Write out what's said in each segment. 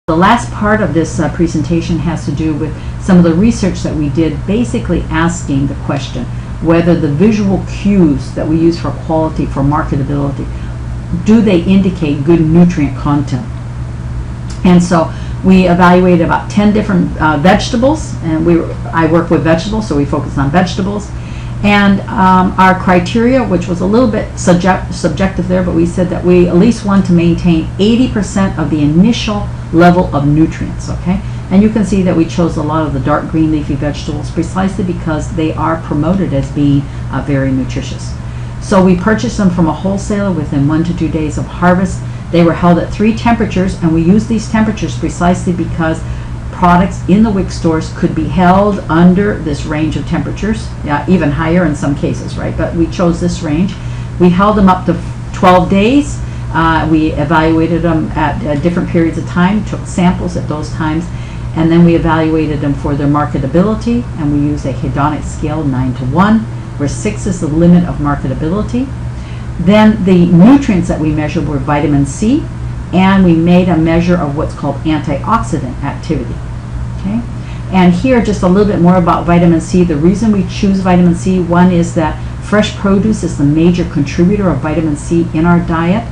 The last part of this presentation has to do with some of the research that we did, basically asking the question whether the visual cues that we use for quality, for marketability, do they indicate good nutrient content? And so we evaluated about 10 different vegetables, and I work with vegetables, so we focus on vegetables. And our criteria, which was a little bit subjective there, but we said that we at least want to maintain 80% of the initial level of nutrients, okay? And you can see that we chose a lot of the dark green leafy vegetables precisely because they are promoted as being very nutritious. So we purchased them from a wholesaler within 1 to 2 days of harvest. They were held at 3 temperatures, and we used these temperatures precisely because products in the WIC stores could be held under this range of temperatures, even higher in some cases, right? But we chose this range. We held them up to 12 days. We evaluated them at different periods of time, took samples at those times, and then we evaluated them for their marketability, and we used a hedonic scale 9 to 1, where 6 is the limit of marketability. Then the nutrients that we measured were vitamin C, and we made a measure of what's called antioxidant activity. Okay? And here, just a little bit more about vitamin C. The reason we choose vitamin C, one is that fresh produce is the major contributor of vitamin C in our diet,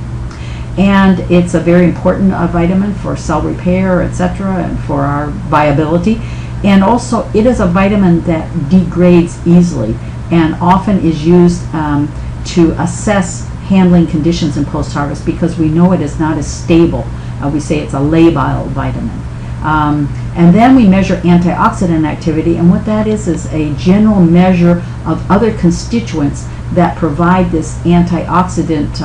and it's a very important vitamin for cell repair, etc., and for our viability. And also, it is a vitamin that degrades easily and often is used to assess handling conditions in post-harvest because we know it is not as stable. We say it's a labile vitamin. And then we measure antioxidant activity, and what that is a general measure of other constituents that provide this antioxidant,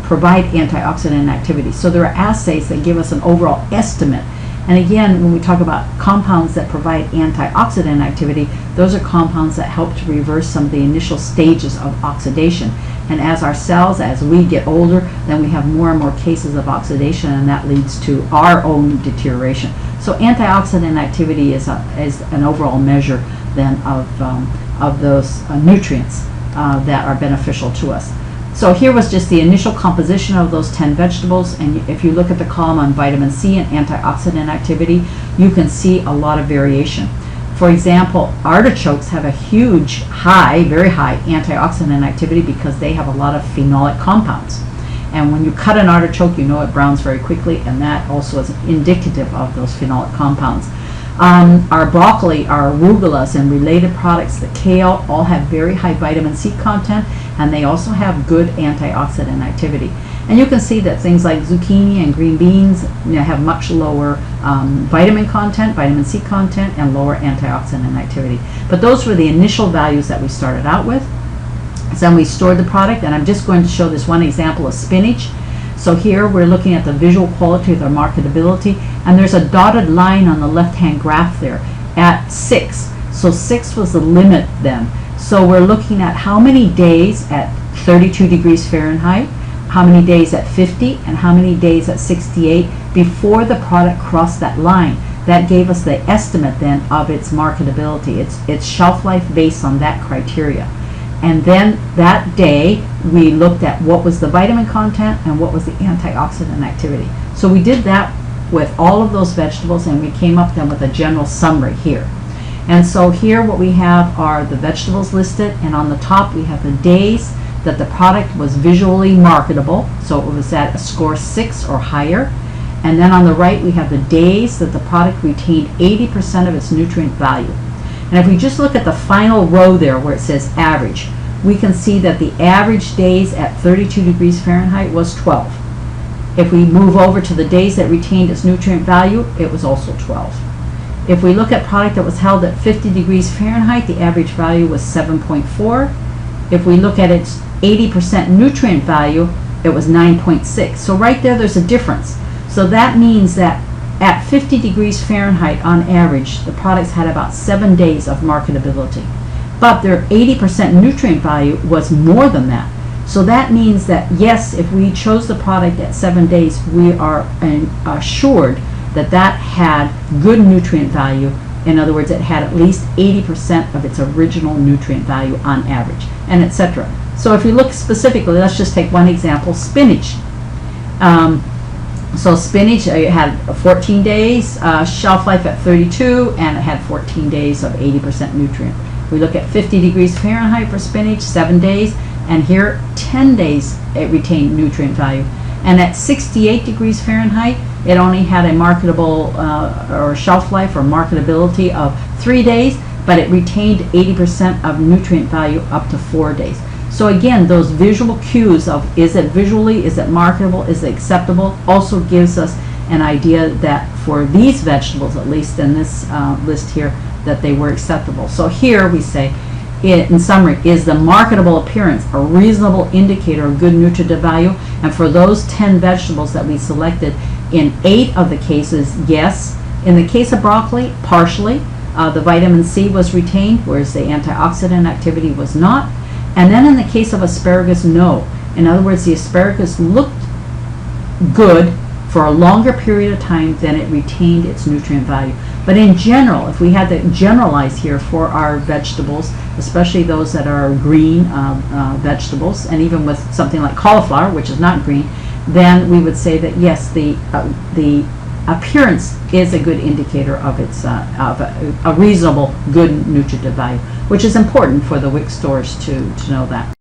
provide antioxidant activity. So there are assays that give us an overall estimate. And again, when we talk about compounds that provide antioxidant activity, those are compounds that help to reverse some of the initial stages of oxidation. And as our cells, as we get older, then we have more and more cases of oxidation, and that leads to our own deterioration. So antioxidant activity is an overall measure then of those nutrients that are beneficial to us. So here was just the initial composition of those 10 vegetables, and if you look at the column on vitamin C and antioxidant activity, you can see a lot of variation. For example, artichokes have a huge, very high antioxidant activity because they have a lot of phenolic compounds. And when you cut an artichoke, you know it browns very quickly, and that also is indicative of those phenolic compounds. Our broccoli, our arugulas, and related products, the kale, all have very high vitamin C content, and they also have good antioxidant activity. And you can see that things like zucchini and green beans have much lower vitamin content, vitamin C content, and lower antioxidant activity. But those were the initial values that we started out with. So then we stored the product, and I'm just going to show this one example of spinach. So here we're looking at the visual quality of the marketability, and there's a dotted line on the left-hand graph there at 6. So 6 was the limit then. So we're looking at how many days at 32 degrees Fahrenheit, how many days at 50, and how many days at 68 before the product crossed that line. That gave us the estimate then of its marketability, its shelf life based on that criteria. And then that day we looked at what was the vitamin content and what was the antioxidant activity. So we did that with all of those vegetables, and we came up then with a general summary here. And so here what we have are the vegetables listed, and on the top we have the days that the product was visually marketable, so it was at a score 6 or higher. And then on the right we have the days that the product retained 80% of its nutrient value. And if we just look at the final row there where it says average, we can see that the average days at 32 degrees Fahrenheit was 12. If we move over to the days that retained its nutrient value, it was also 12. If we look at product that was held at 50 degrees Fahrenheit, the average value was 7.4. If we look at its 80% nutrient value, it was 9.6. So right there's a difference. So that means that at 50 degrees Fahrenheit on average, the products had about 7 days of marketability. But their 80% nutrient value was more than that. So that means that yes, if we chose the product at 7 days, we are assured that that had good nutrient value. In other words, it had at least 80% of its original nutrient value on average, and etc. So if you look specifically, let's just take one example, spinach. So spinach, it had 14 days shelf life at 32, and it had 14 days of 80% nutrient. We look at 50 degrees Fahrenheit for spinach, 7 days, and here 10 days it retained nutrient value. And at 68 degrees Fahrenheit, it only had a marketable or shelf life or marketability of 3 days, but it retained 80% of nutrient value up to 4 days. So again, those visual cues of is it visually, is it marketable, is it acceptable, also gives us an idea that for these vegetables, at least in this list here, that they were acceptable. So here we say, in summary, is the marketable appearance a reasonable indicator of good nutritive value? And for those 10 vegetables that we selected, in 8 of the cases, yes. In the case of broccoli, partially. The vitamin C was retained, whereas the antioxidant activity was not. And then in the case of asparagus, no. In other words, the asparagus looked good for a longer period of time than it retained its nutrient value. But in general, if we had to generalize here for our vegetables, especially those that are green vegetables, and even with something like cauliflower, which is not green, then we would say that yes, the appearance is a good indicator of its of a reasonable good nutritive value, which is important for the WIC stores to know that.